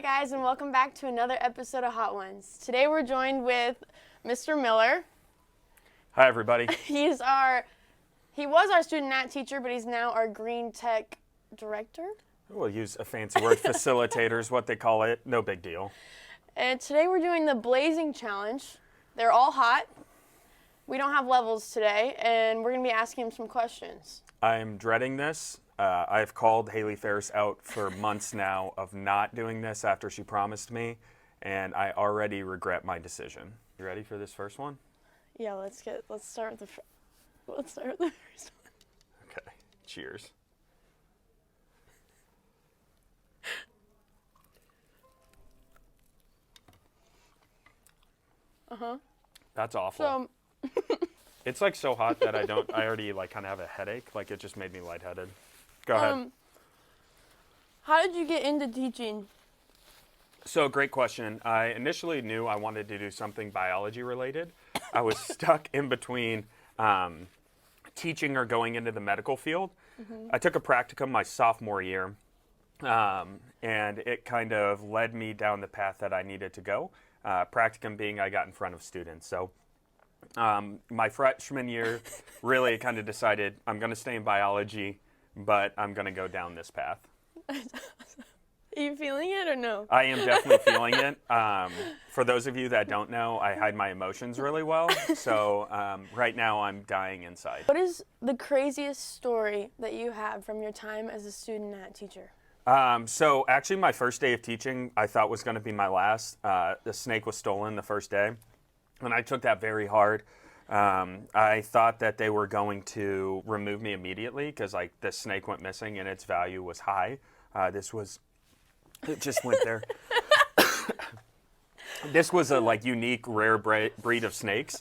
Hi guys, and welcome back to another episode of Hot Ones. Today we're joined with Mr. Miller. Hi everybody. He was our student art teacher, but he's now our green tech director. We'll use a fancy word, facilitator is what they call it. No big deal. And today we're doing the blazing challenge. They're all hot. We don't have levels today, and we're going to be asking him some questions. I'm dreading this. I've called Haley Ferris out for months now of not doing this after she promised me, and I already regret my decision. You ready for this first one? Yeah, let's start with the first one. Okay. Cheers. That's awful. So, It's like so hot that I already like kind of have a headache. Like it just made me lightheaded. Go ahead. how did you get into teaching? So great question. I initially knew I wanted to do something biology related. I was stuck in between teaching or going into the medical field. I took a practicum my sophomore year, and it kind of led me down the path that I needed to go. Practicum being I got in front of students. So my freshman year, really kind of decided I'm going to stay in biology, but I'm going to go down this path. Are you feeling it or no? I am definitely feeling it. For those of you that don't know, I hide my emotions really well. So right now I'm dying inside. What is the craziest story that you have from your time as a student art teacher? So actually my first day of teaching I thought was going to be my last. The snake was stolen the first day. And I took that very hard. I thought that they were going to remove me immediately because like the snake went missing and its value was high. It just went there. This was a like unique rare breed of snakes,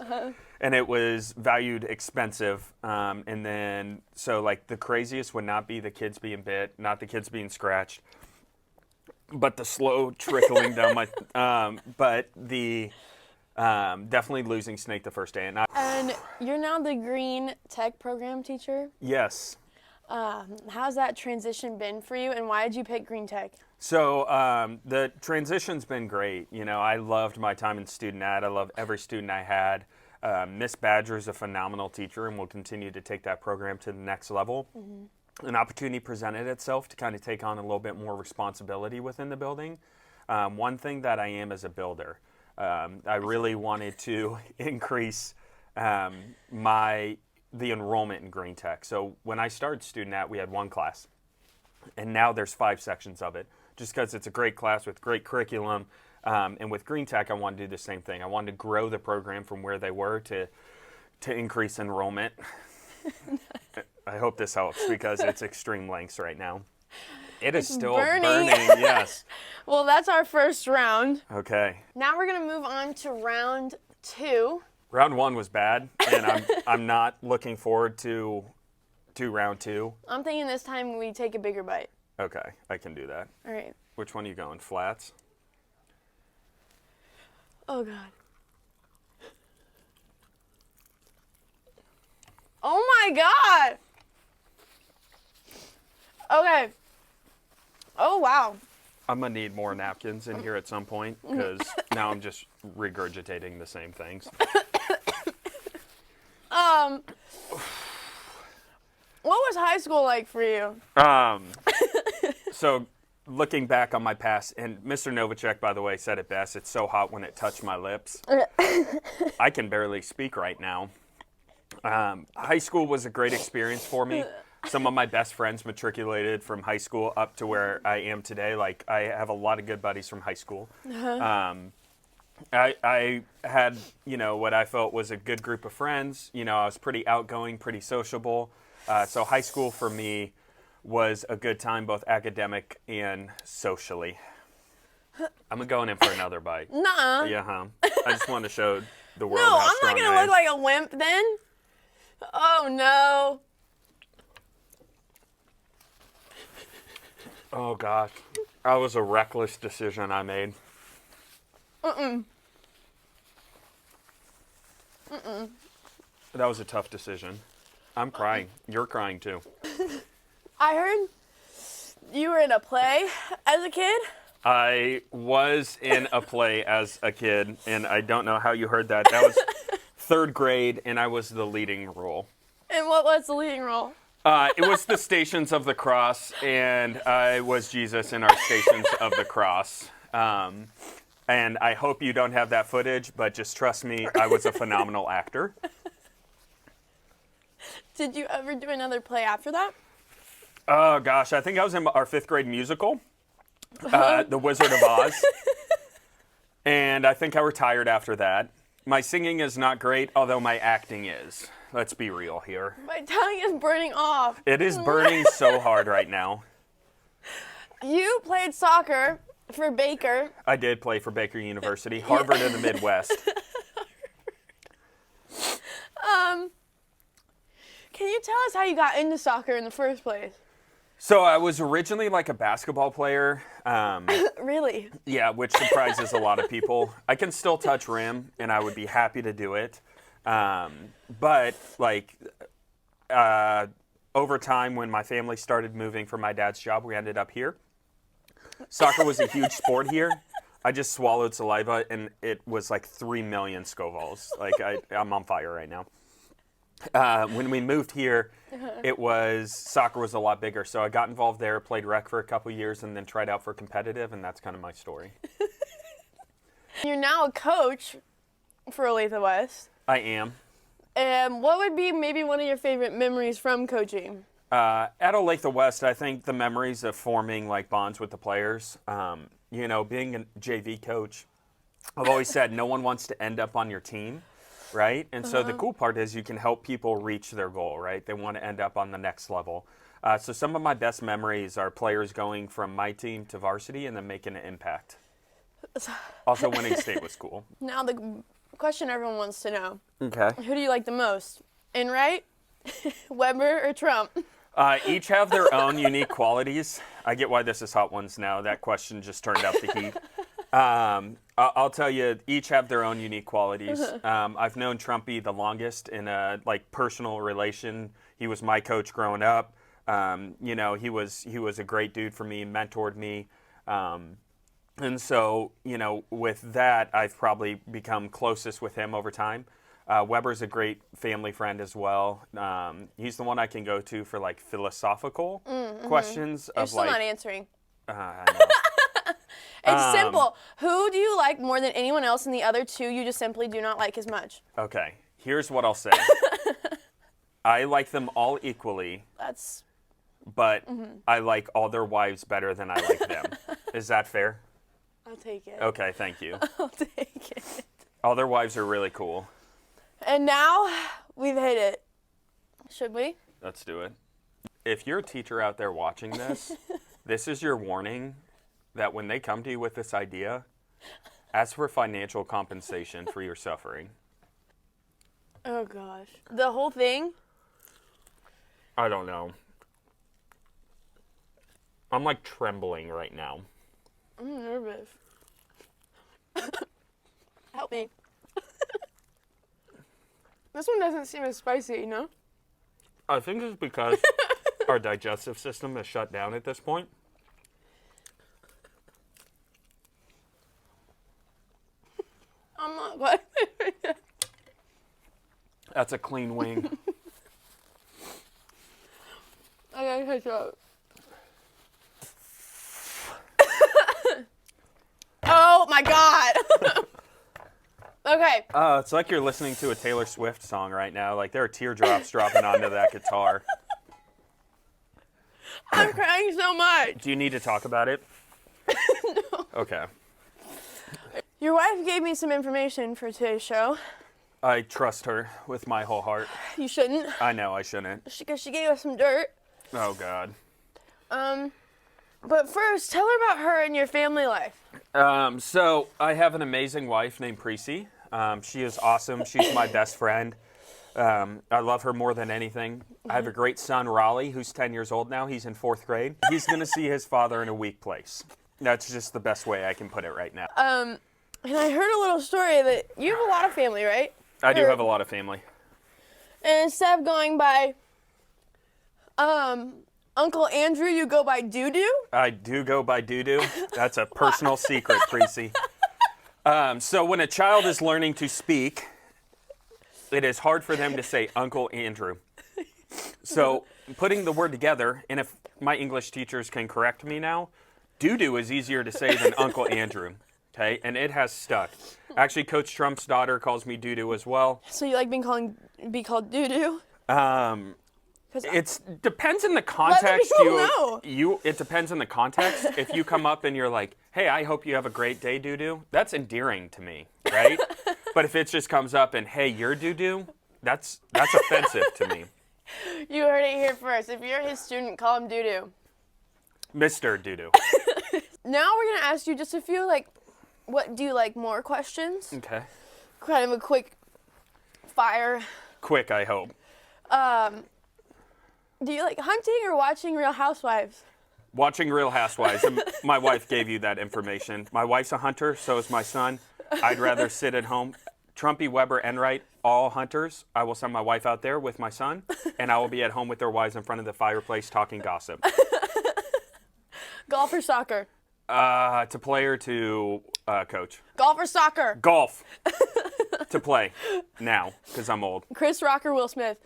and it was valued expensive. And then so like the craziest would not be the kids being bit, not the kids being scratched, but the slow trickling down my. But the definitely losing snake the first day. And you're now the green tech program teacher. Yes. How's that transition been for you, and why did you pick green tech? So the transition's been great. You know, I loved my time in student ed. I love every student I had. Miss Badger is a phenomenal teacher and will continue to take that program to the next level. An opportunity presented itself to kind of take on a little bit more responsibility within the building. One thing that I am is a builder. I really wanted to increase the enrollment in green tech. So when I started student ed, we had one class, and now there's 5 sections of it, just because it's a great class with great curriculum. And with green tech, I wanted to do the same thing. I wanted to grow the program from where they were to increase enrollment. I hope this helps because it's extreme lengths right now. It's still burning, yes. Well, that's our first round. Okay. Now we're going to move on to round 2. Round 1 was bad, and I'm not looking forward to round 2. I'm thinking this time we take a bigger bite. Okay, I can do that. All right. Which one are you going? Flats? Oh, God. Oh, my God. Okay. Oh, wow. I'm going to need more napkins in here at some point because now I'm just regurgitating the same things. What was high school like for you? So looking back on my past, and Mr. Novacek, by the way, said it best, it's so hot when it touched my lips. I can barely speak right now. High school was a great experience for me. Some of my best friends matriculated from high school up to where I am today. Like, I have a lot of good buddies from high school. I had, what I felt was a good group of friends. I was pretty outgoing, pretty sociable. So high school for me was a good time, both academic and socially. I'm going in for another bite. Nuh-uh. Yeah, I just wanted to show the world No, how I'm strong not I going to am. look like a wimp then. Oh, no. Oh, gosh. That was a reckless decision I made. That was a tough decision. I'm crying. You're crying, too. I heard you were in a play as a kid. I was in a play as a kid, and I don't know how you heard that. That was 3rd grade, and I was the leading role. And what was the leading role? It was the Stations of the Cross, and I was Jesus in our Stations of the Cross. And I hope you don't have that footage, but just trust me, I was a phenomenal actor. Did you ever do another play after that? Oh, gosh, I think I was in our 5th grade musical, The Wizard of Oz. And I think I retired after that. My singing is not great, although my acting is. Let's be real here. My tongue is burning off. It is burning so hard right now. You played soccer for Baker. I did play for Baker University, Harvard in the Midwest. Can you tell us how you got into soccer in the first place? So I was originally like a basketball player. Really? Yeah, which surprises a lot of people. I can still touch rim, and I would be happy to do it. But like over time, when my family started moving for my dad's job, we ended up here. Soccer was a huge sport here. I just swallowed saliva, and it was like 3 million Scovilles. Like I'm on fire right now. When we moved here, soccer was a lot bigger. So I got involved there, played rec for a couple years, and then tried out for competitive, and that's kind of my story. You're now a coach for Olathe West. I am. What would be maybe one of your favorite memories from coaching? At Olathe West, I think the memories of forming like bonds with the players. Being a JV coach, I've always said no one wants to end up on your team, right? And so the cool part is you can help people reach their goal, right? They want to end up on the next level. So some of my best memories are players going from my team to varsity and then making an impact. Also, winning state was cool. Now the question everyone wants to know. Okay. Who do you like the most? Enright, Weber, or Trump? Each have their own unique qualities. I get why this is Hot Ones now. That question just turned up the heat. I'll tell you, each have their own unique qualities. I've known Trumpy the longest in a personal relation. He was my coach growing up. He was a great dude for me, mentored me. And so, with that, I've probably become closest with him over time. Weber's a great family friend as well. He's the one I can go to for philosophical questions. You're still not answering. I know. It's simple. Who do you like more than anyone else, and the other two you just simply do not like as much? Okay, here's what I'll say. I like them all equally. But I like all their wives better than I like them. Is that fair? I'll take it. Okay, thank you. I'll take it. All their wives are really cool. And now we've hit it. Should we? Let's do it. If you're a teacher out there watching this, this is your warning that when they come to you with this idea, ask for financial compensation for your suffering. Oh, gosh. The whole thing? I don't know. I'm trembling right now. I'm nervous. Help me. This one doesn't seem as spicy, no? I think it's because our digestive system is shut down at this point. I'm not glad. That's a clean wing. I gotta catch up. Oh my God. Okay. It's like you're listening to a Taylor Swift song right now. There are teardrops dropping onto that guitar. I'm crying so much. Do you need to talk about it? No. Okay. Your wife gave me some information for today's show. I trust her with my whole heart. You shouldn't. I know I shouldn't. Because she gave us some dirt. Oh, God. But first, tell her about her and your family life. So I have an amazing wife named Precy. She is awesome. She's my best friend. I love her more than anything. I have a great son, Raleigh, who's 10 years old now. He's in 4th grade. He's going to see his father in a weak place. That's just the best way I can put it right now. And I heard a little story that you have a lot of family, right? I do have a lot of family. And instead of going by Uncle Andrew, you go by Doo-Doo? I do go by doo-doo. That's a personal secret, Precy. So when a child is learning to speak, it is hard for them to say Uncle Andrew. So putting the word together, and if my English teachers can correct me now, doo-doo is easier to say than Uncle Andrew. Okay, and it has stuck. Actually, Coach Trump's daughter calls me doo-doo as well. So you like be called Doo-Doo? It depends on the context. people know. It depends on the context. If you come up and you're like, "Hey, I hope you have a great day, doo-doo," that's endearing to me, right? But if it just comes up and, "Hey, you're doo-doo," that's offensive to me. You heard it here first. If you're his student, call him Doo-Doo. Mr. Doo-doo. Now we're gonna ask you just a few what do you like more questions? Okay. Kind of a quick fire. Quick, I hope. Do you like hunting or watching Real Housewives? Watching Real Housewives. And my wife gave you that information. My wife's a hunter, so is my son. I'd rather sit at home. Trumpy, Weber, Enright, all hunters. I will send my wife out there with my son, and I will be at home with their wives in front of the fireplace talking gossip. Golf or soccer? To play or to coach? Golf or soccer? Golf. To play now, because I'm old. Chris Rock or Will Smith?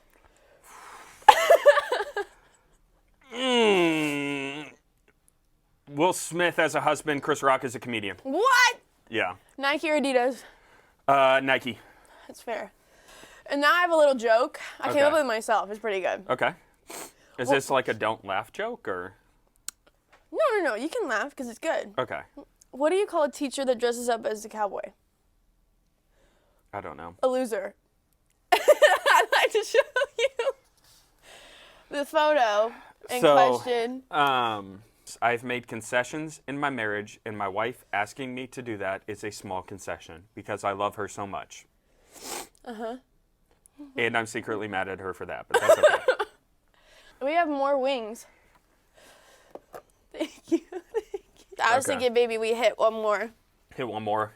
Will Smith as a husband, Chris Rock as a comedian. What? Yeah. Nike or Adidas? Nike. That's fair. And now I have a little joke. I came Okay. up with it myself. It's pretty good. Okay. Is this like a don't laugh joke or? No. You can laugh because it's good. Okay. What do you call a teacher that dresses up as a cowboy? I don't know. A loser. I'd like to show you the photo in question. I've made concessions in my marriage, and my wife asking me to do that is a small concession because I love her so much. And I'm secretly mad at her for that, but that's okay. We have more wings. Thank you. I was thinking maybe we hit one more. Hit one more.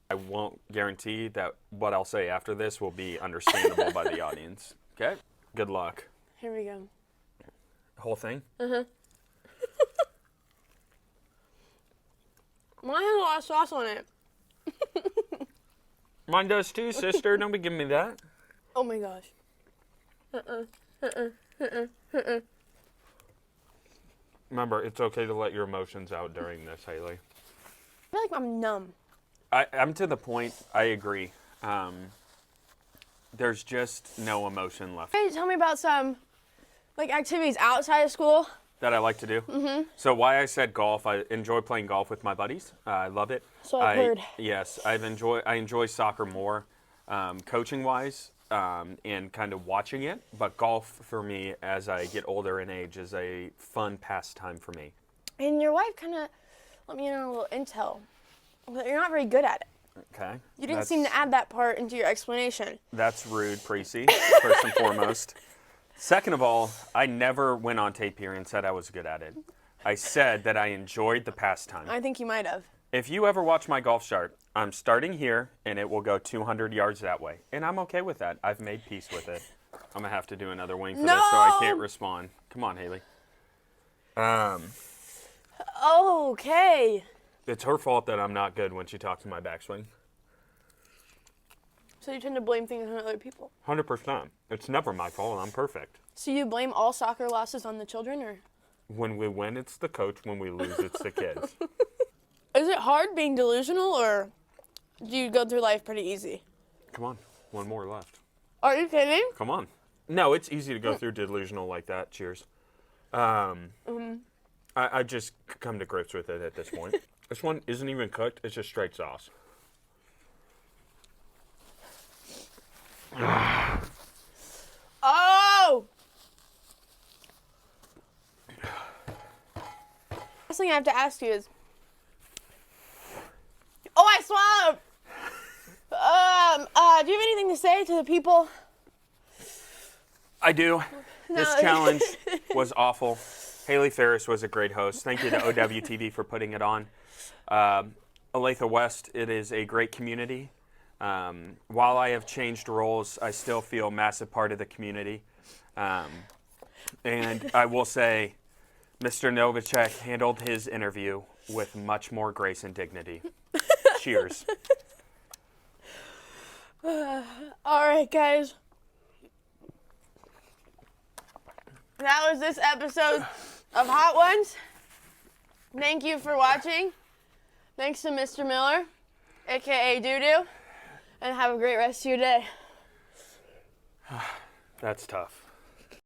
I won't guarantee that what I'll say after this will be understandable by the audience. Okay? Good luck. Here we go. Whole thing? Mine has a lot of sauce on it. Mine does too, sister. Don't be giving me that. Oh my gosh. Remember, it's okay to let your emotions out during this, Haley. I feel like I'm numb. I'm to the point, I agree. There's just no emotion left Hey, tell me about some activities outside of school. that I like to do. Mm-hmm. So why I said golf, I enjoy playing golf with my buddies. I love it. So I've heard. Yes, I enjoy soccer more, coaching-wise, and kind of watching it. But golf, for me, as I get older in age, is a fun pastime for me. And your wife kind of let me in on a little intel. That you're not very good at it. Okay. You didn't seem to add that part into your explanation. That's rude, Precy, first and foremost. Second of all, I never went on tape here and said I was good at it. I said that I enjoyed the pastime. I think you might have. If you ever watch my golf chart, I'm starting here, and it will go 200 yards that way. And I'm okay with that. I've made peace with it. I'm going to have to do another wing for this, so I can't respond. Come on, Haley. Okay. It's her fault that I'm not good when she talks to my backswing. So you tend to blame things on other people. 100%. It's never my fault. I'm perfect. So you blame all soccer losses on the children, or? When we win, it's the coach. When we lose, it's the kids. Is it hard being delusional, or do you go through life pretty easy? Come on. One more left. Are you kidding? Come on. No, it's easy to go through delusional like that. Cheers. I just come to grips with it at this point. This one isn't even cooked. It's just straight sauce. Oh! Last thing I have to ask you is, oh, I swallowed. Do you have anything to say to the people? I do. No. This challenge was awful. Haley Ferris was a great host. Thank you to OWTV for putting it on. Olathe West, it is a great community. While I have changed roles, I still feel a massive part of the community. And I will say, Mr. Novacek handled his interview with much more grace and dignity. Cheers. All right, guys. That was this episode of Hot Ones. Thank you for watching. Thanks to Mr. Miller, a.k.a. Doo-Doo. And have a great rest of your day. That's tough.